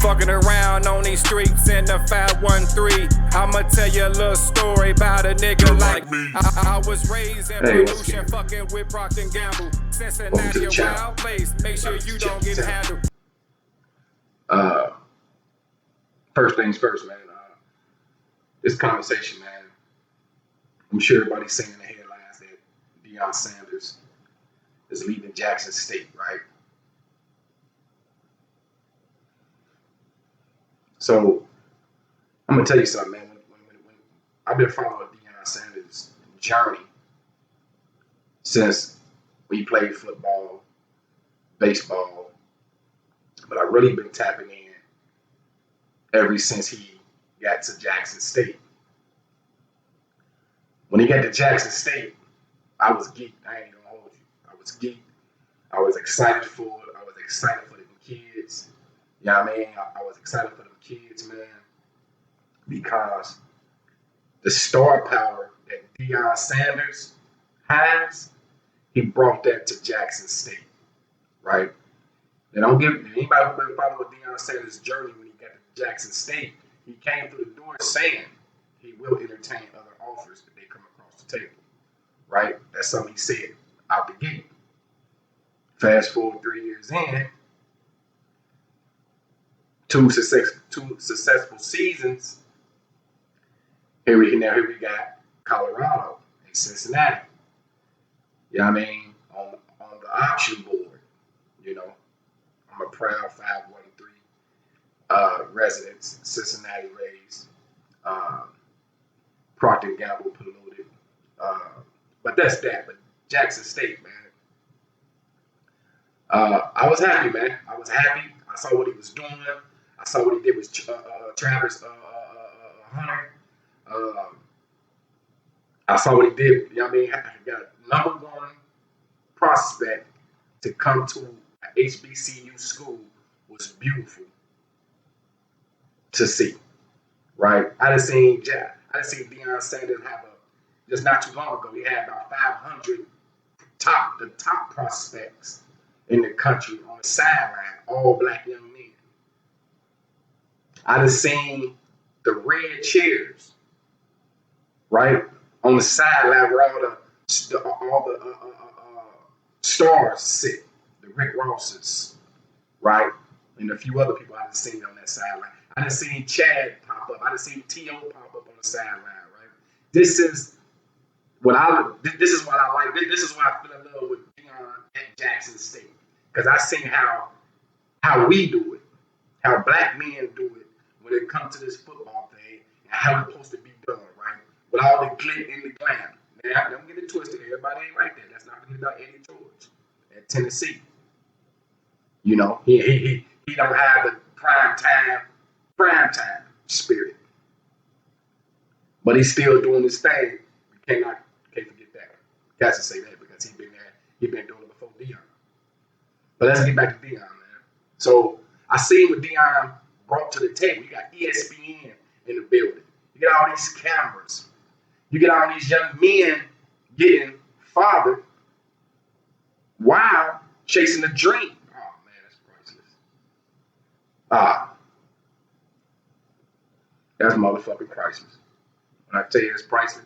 fucking around on these streets in the 513. I'ma tell you a little story about a nigga like me. I was raised in pollution, fucking with Procter & Gamble. Cincinnati, a wild place. Make sure you don't get handled. First things first, man. This conversation, man. I'm sure everybody's seeing in the headlines that Deion Sanders is leaving Jackson State, right? So I'm gonna tell you something, man. When I've been following Deion Sanders' journey since we played football, baseball, but I've really been tapping in ever since he got to Jackson State. When he got to Jackson State, I was geeked. I ain't gonna hold you. I was geeked. I was excited for it. I was excited for the kids. You know what I mean? I was excited for them kids, man, because the star power that Deion Sanders has, he brought that to Jackson State, right? And don't give anybody who's been following Deion Sanders' journey when he got to Jackson State, he came through the door saying he will entertain other offers if they come across the table, right? That's something he said out the gate. Fast forward 3 years in, two successful seasons. Here we got Colorado and Cincinnati. You know what I mean? On the option board, you know, I'm a proud 513 residents, Cincinnati raised, Procter & Gamble polluted. But that's that. But Jackson State, man. I was happy, man. I was happy. I saw what he was doing. I saw what he did with Travis Hunter. I saw what he did. You know what I mean? He got a #1 prospect to come to an HBCU school was beautiful to see, right? I done seen Deion Sanders have just not too long ago. He had about 500 top prospects in the country on the sideline, all black young men. I done seen the red chairs, right, on the sideline where all the stars sit, the Rick Rosses, right, and a few other people I done seen on that sideline. I done seen Chad pop up. I done seen T.O. pop up on the sideline, right? This is what I like. This is why I fell in love with Deion at Jackson State, because I seen how we do it, how black men do it when it comes to this football thing, and how it's supposed to be done, right? With all the glitz and the glam. Now, don't get it twisted. Everybody ain't like that. That's not forget about Eddie George at Tennessee. You know, he don't have the prime time spirit, but he's still doing his thing. We can't forget that. Got to say that because he been doing it before Deion. But let's get back to Deion, man. So I seen what Deion brought to the table. You got ESPN in the building. You got all these cameras. You get all these young men getting fathered while chasing a dream. Oh man, that's priceless. That's motherfucking priceless. When I tell you it's priceless,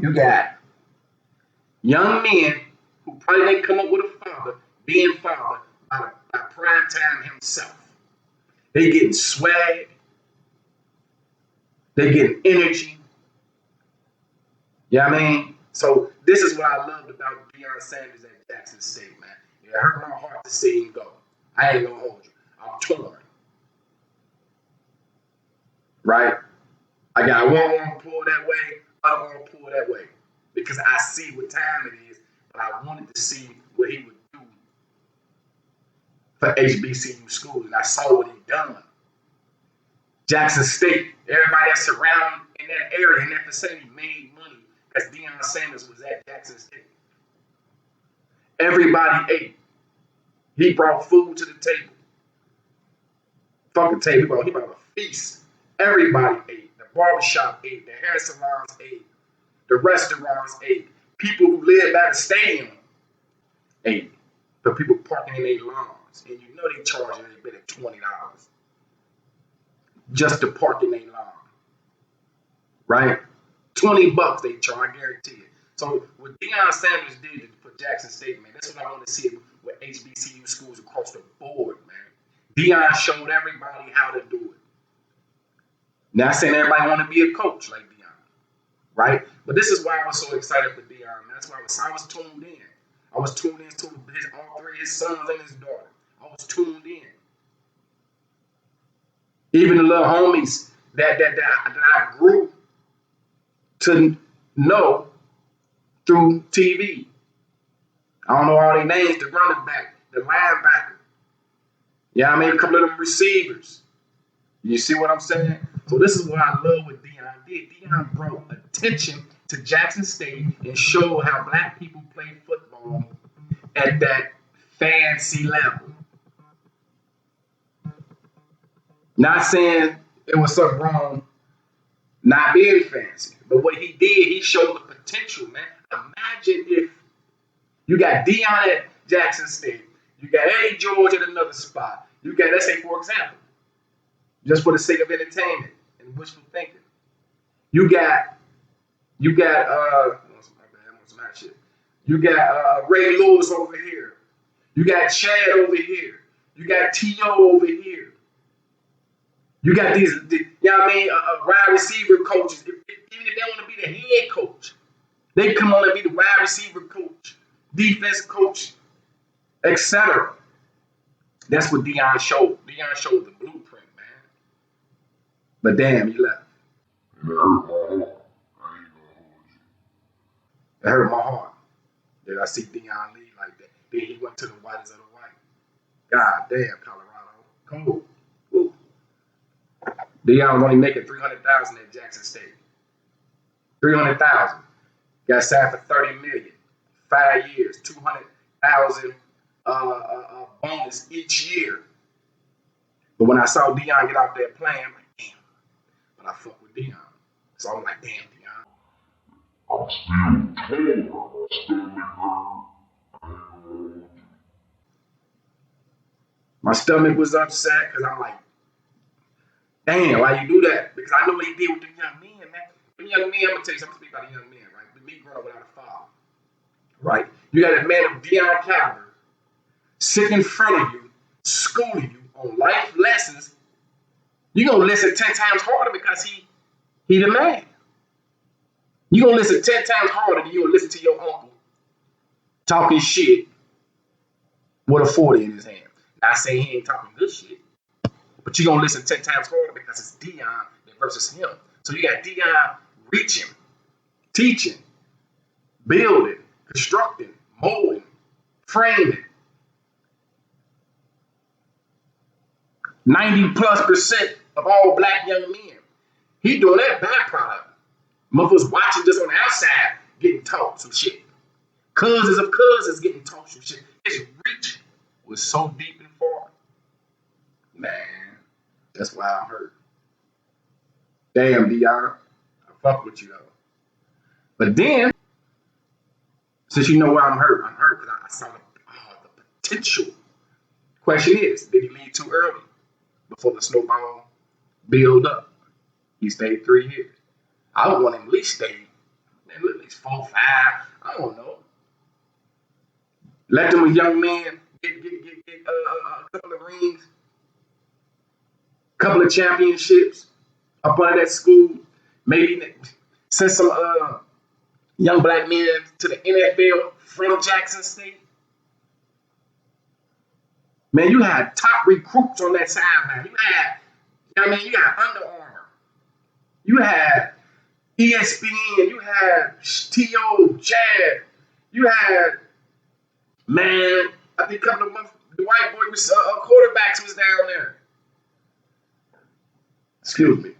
you got young men who probably didn't come up with a father being fathered by prime time himself. They getting swag. They getting energy. You know what I mean? So this is what I loved about Deion Sanders at Jackson State, man. It hurt my heart to see him go. I ain't gonna hold you. I'm torn. Right? I got one arm pulled that way, other arm pulled that way. Because I see what time it is, but I wanted to see what he would do for HBCU schools, and I saw what he done. Jackson State, everybody that's around in that area, in that vicinity, made money because Deion Sanders was at Jackson State. Everybody ate. He brought food to the table. Fucking table, he brought a feast. Everybody ate. The barbershop ate. The hair salons ate. The restaurants ate. People who live by the stadium ate. The people parking in their lawns and you know they charging a bit of $20 just to park in their lawn, right? $20 they charge, I guarantee it. So what Deion Sanders did for Jackson State, man, that's what I want to see with HBCU schools across the board, man. Deion showed everybody how to do it. Not saying everybody want to be a coach like Deion, right? But this is why I was so excited for Deion. Man. That's why I was tuned in. I was tuned in to all three of his sons and his daughter. I was tuned in. Even the little homies that I grew to know through TV. I don't know all their names, the running back, the linebacker. Yeah, I mean, a couple of them receivers. You see what I'm saying? So this is what I love what Deion did. Deion brought attention to Jackson State and showed how black people play football at that fancy level. Not saying it was something wrong not being fancy, but what he did, he showed the potential, man. Imagine if you got Deion at Jackson State, you got Eddie George at another spot. You got, let's say, for example, just for the sake of entertainment and wishful thinking, you got You got Ray Lewis over here. You got Chad over here. You got T.O. over here. You got these, you know what I mean, wide receiver coaches. Even if they want to be the head coach, they come on and be the wide receiver coach, defense coach, etc. That's what Deion showed. Deion showed the blueprint, man. But damn, he left. And it hurt my heart. I ain't gonna hold you. It hurt my heart. Did I see Deion leave like that? Then he went to the whitest of the white. God damn, Colorado. Cool. Ooh. Deion was only making $300,000 at Jackson State. $300,000. Got signed for $30 million. 5 years, $200,000 bonus each year. But when I saw Deion get off that plane, I'm like, damn. But I fuck with Deion. So I'm like, damn, Deion. I'm still torn. My stomach hurt. I ain't gonna hold you. My stomach was upset because I'm like, damn, why you do that? Because I know what he did with the young men, man. The young men, I'm going to tell you something about the young men, right? With me growing up without a father, right? You got a man of Deion caliber sitting in front of you, schooling you on life lessons. You're going to listen 10 times harder because he the man. You're going to listen 10 times harder than you're going to listen to your uncle talking shit with a 40 in his hand. Not saying he ain't talking good shit, but you're going to listen 10 times harder because it's Deion versus him. So you got Deion reaching, teaching, building, constructing, molding, framing. 90+% of all black young men. He doing that byproduct. Motherfuckers watching just on the outside getting taught some shit. Cousins of cousins getting taught some shit. His reach was so deep and far. Man, that's why I'm hurt. Damn, Deion. I fuck with you, though. But then, since you know why I'm hurt because I saw the potential. Question is, did he leave too early before the snowball build up? He stayed 3 years. I would want him at least stay, at least 4, 5. I don't know. Let them young men get a couple of rings, couple of championships up under that school. Maybe send some young black men to the NFL from Jackson State. Man, you had top recruits on that sideline. You got Under Armour. You had ESPN. You had T.O., Chad. You had, man, I think a couple of months, the white boy was quarterbacks was down there. Excuse me.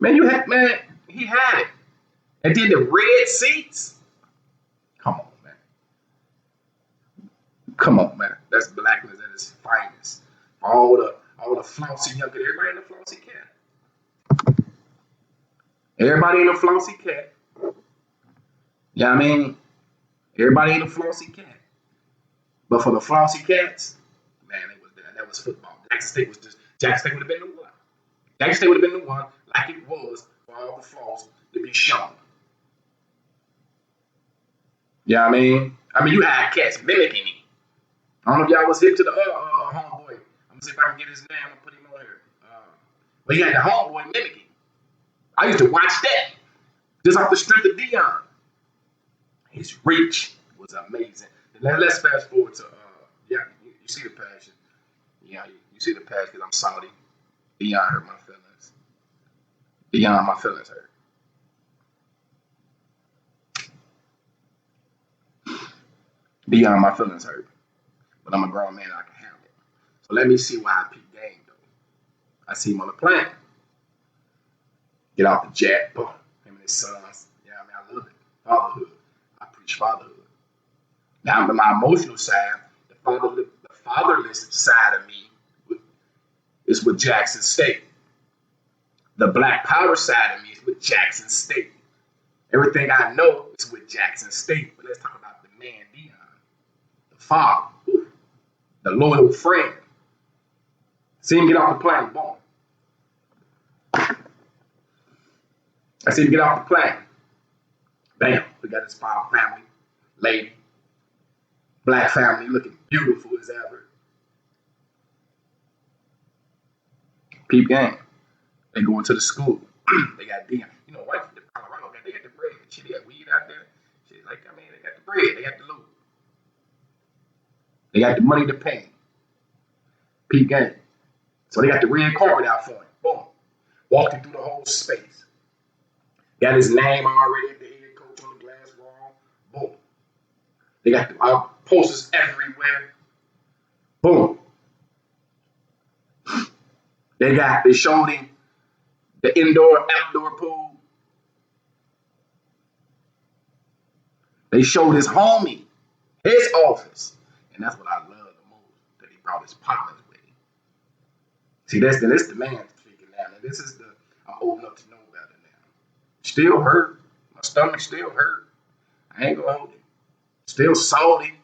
Man, he had it. And then the red seats. Come on, man. That's blackness at its finest. All the flouncy young kids. Everybody in the flouncy cat. Everybody in the flouncy cat. You know what I mean? Everybody in the flouncy cat. But for the Flossy Cats, man, that was football. Jackson State would have been the one. Jackson State would have been the one, like it was for all the flaws to be shown. Yeah, I mean, you had cats mimicking him. I don't know if y'all was hip to the homeboy. I'm gonna see if I can get his name. I'm gonna put him on here. But he had the homeboy mimicking. I used to watch that just off the strength of Deion. His reach was amazing. Let's fast forward to you see the passion. Yeah, you see the passion because I'm Saudi. Deion hurt my feelings. Deion, my feelings hurt. Deion, my feelings hurt. But I'm a grown man, I can handle it. So let me see why I peep game though. I see him on the plane. Get off the jet, boom. Him and his sons. Yeah, I mean, I love it. Fatherhood. I preach fatherhood. Now, on my emotional side, the fatherless side of me is with Jackson State. The Black Power side of me is with Jackson State. Everything I know is with Jackson State. But let's talk about the man, Deion. The father. The loyal friend. See him get off the plane, boom. I see him get off the plane. Bam, we got his family, lady, black family looking beautiful as ever. Peep gang. They going to the school. They got Deion. You know, white from Colorado, they got the bread. Shit, they got weed out there. Shit, like, I mean, they got the bread. They got the loot. They got the money to pay. Peep gang. So they got the red carpet out for him. Boom. Walking through the whole space. Got his name already at the head coach on the glass wall. Boom. They got the posters everywhere. Boom. They showed him the outdoor pool. They showed his homie, his office. And that's what I love the most, that he brought his partners with him. See, this the man speaking now. And this is I'm old enough to know better now. Still hurt. My stomach still hurt. I ain't gonna hold you. Still salty.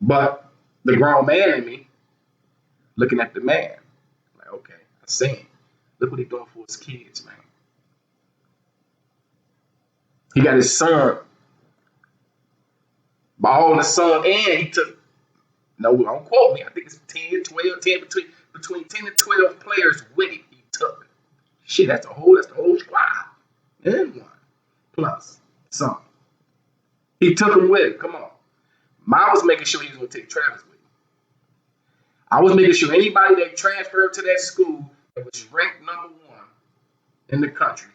But the grown man in me, looking at the man, like, okay, I see him. Look what he's doing for his kids, man. He got his son. By all the son, and he took, no, don't quote me, I think it's 10, 12, 10, between 10 and 12 players with him he took. Shit, that's the whole squad. And one. Plus some. He took him with him. Come on. I was making sure he was going to take Travis with him. I was making sure anybody that transferred to that school that was ranked #1 in the country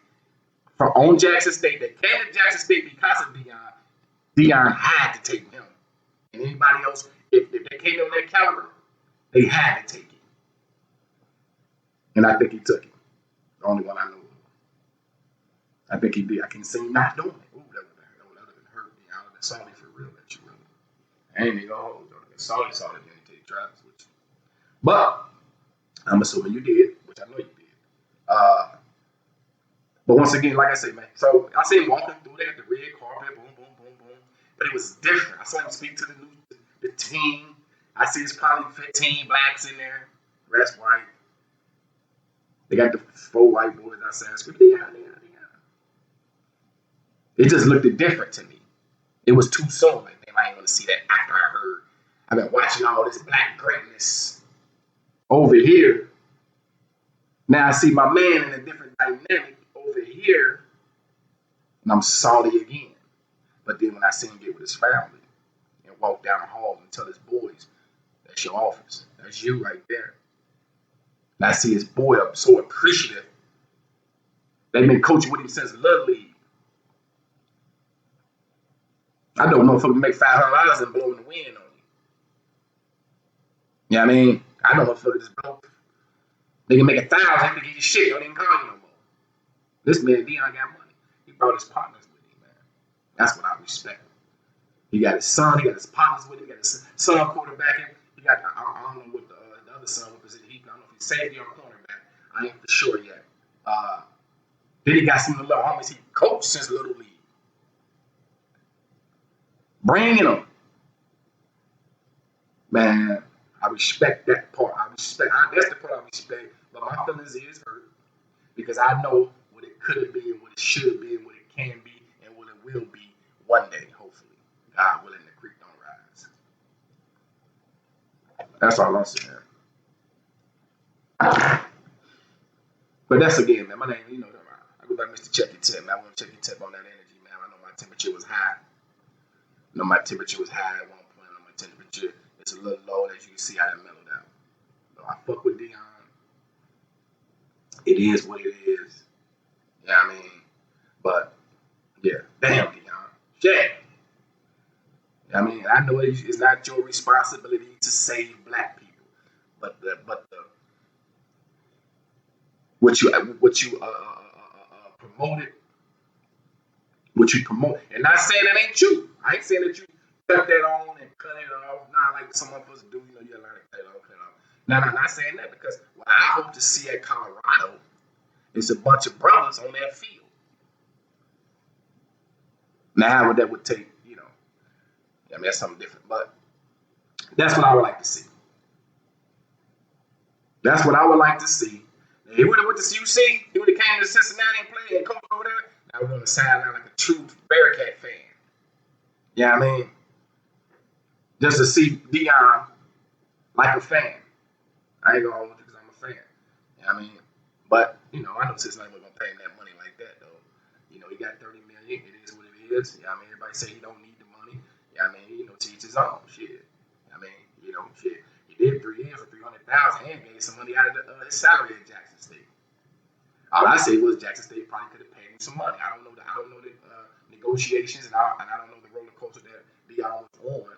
on Jackson State, that came to Jackson State because of Deion had to take him. And anybody else, if they came on that caliber, they had to take him. And I think he took him. The only one I know of. I think he did. I can see him not doing it. Ooh, that would have been hurt. I would have been salty for real. That you really. I ain't even gonna hold you. I would have been salty didn't take Travis with you. But I'm assuming you did, which I know you did. But once again, like I said, man, so I see him walking through there, the red carpet, boom, boom, boom, boom. But it was different. I saw him speak to the team. I see it's probably 15 blacks in there. Rest white. They got the 4 white boys outside screaming, Deion. It just looked different to me. It was too soon. Like, damn, I ain't gonna see that after I heard. I've been watching all this black greatness over here. Now I see my man in a different dynamic over here, and I'm salty again. But then when I see him get with his family and walk down the hall and tell his boys, that's your office. That's you right there. And I see his boy up so appreciative. They've been coaching with him since Little League. I don't know if I can make $500 and blow in the wind on you. You know what I mean? I don't know if I can just blow. They can make 1,000, they can get your shit. Don't even call you no more. This man, Deion, got money. He brought his partners with him, man. That's what I respect. He got his son, he got his partners with him, he got his son quarterbacking. He got, I don't know what the other son, what position I don't know if he's safety or cornerback. I ain't for sure yet. Then he got some of the little homies he coached since Little League. Bringing them. man, I respect that part. That's the part I respect. But my feelings is hurt because I know what it could have been, what it should be, what it can be, and what it will be one day, hopefully. God willing, the creek don't rise. That's all I'm saying. But that's again, man. My name, you know, I go by Mr. Check Your Tip, man. I want to check your tip on that energy, man. I know my temperature was high. I know my temperature was high at one point. I know my temperature is a little low. As you can see, I done mellowed out. So I fuck with Deion. It is what it is. You know what I mean? But, yeah. Damn, Deion. Shit. I mean, I know it's not your responsibility to save black people, but what you promoted, what you promote, and not saying that ain't you. I ain't saying that you cut that on and cut it off. Nah, like some of us do. You know, you learn to cut it off. Nah, not saying that because what I hope to see at Colorado is a bunch of brothers on that field. Now, what that would take, you know. I mean, that's something different, but that's what I would like to see. That's what I would like to see. He would have went to UC. He would have came to Cincinnati and played and coached over there. Now we're on the sideline like a true Bearcat fan. You know what I mean? Just to see Deion like a fan. I ain't gonna hold you because I'm a fan. You know what I mean? But, you know, I know Cincinnati wasn't gonna pay him that money like that though. You know, he got $30 million. It is what it is. You know what I mean? Everybody say he don't need the money. You know what I mean? You know, to each his own. Shit. I mean, you know, shit. He did 3 years for $300,000 and gave some money out of his salary at Jackson State. All I say was Jackson State probably could have paid him some money. I don't know the negotiations, and I don't know the roller coaster that Deion was on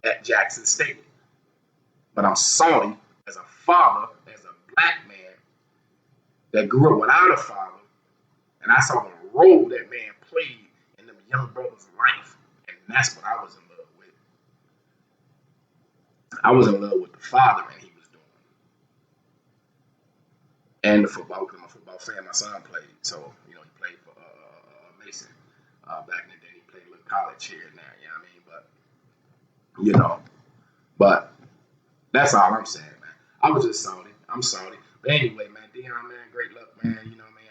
at Jackson State. But I'm sorry, as a father, as a black man that grew up without a father, and I saw the role that man played in them young brothers' life, and that's what I was in love with. I was in love with the father and he was doing. And the football, because I'm a football fan, my son played. So, you know, he played for Mason back in the day. He played a little college here and there, you know what I mean? But, you know, but that's all I'm saying, man. I was just salty. I'm salty. But anyway, man, Deion, man, great luck, man. You know what I mean?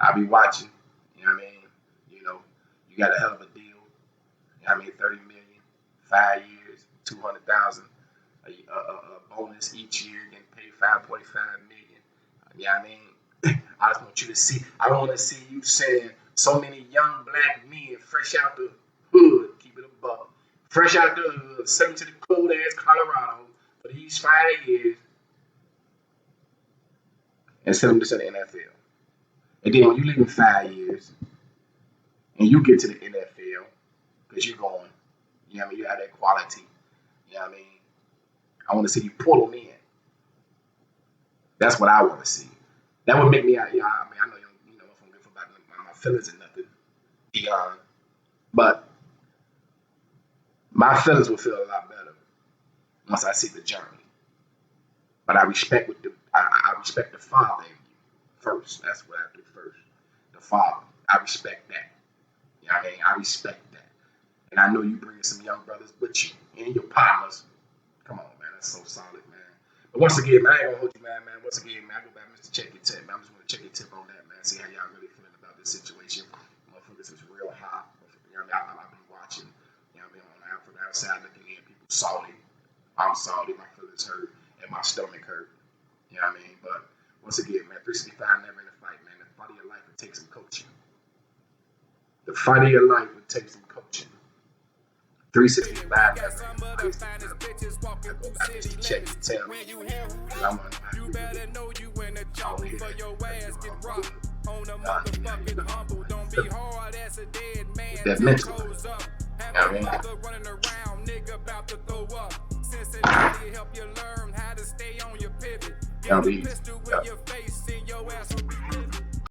I'll be watching. You know what I mean? You know, you got a hell of a deal. You know what I mean? $30 million, 5 years, $200,000, a bonus each year, getting paid $5.5 million. You know what I mean? I just want you to see. I want to see you saying so many young black men fresh out the hood, keep it a buck, fresh out the hood, send them to the cold ass Colorado for these 5 years, and send them to the NFL. And then when you leave in 5 years, and you get to the NFL, because you're going, you know what I mean? You have that quality. You know what I mean? I want to see you pull them in. That's what I want to see. That would make me, I mean, I know you know if I'm good for about my feelings and nothing beyond, but my feelings will feel a lot better once I see the journey. But I respect I respect the father in you first. That's what I do first. The father. I respect that. You know what I mean? I respect that. And I know you bringing some young brothers with you and your partners. Come on, man. That's so solid, man. But once again, man, I ain't gonna hold you, man. Once again, man, I go back, Mr. Check Your Tip, man. I'm just gonna check your tip on that, man. See how y'all really feeling about this situation. Motherfuckers is real hot. You know what I mean? I've been watching. You know what I mean? From the outside looking in, people salty. I'm salty. My feelings hurt and my stomach hurt. You know what I mean? But once again, man, 365 never in a fight, man. The fight of your life would take some coaching. The fight of your life would take some coaching. 365 never in a fight. Check it, tell me. I'm you better know you in a jungle for your ass get rocked. On a motherfucking humble, don't be hard as a dead man. That mental. Have a mother running around, nigga about to throw up. Cincinnati help you learn how to stay on your pivot. Get a pistol in your face and your ass will be living.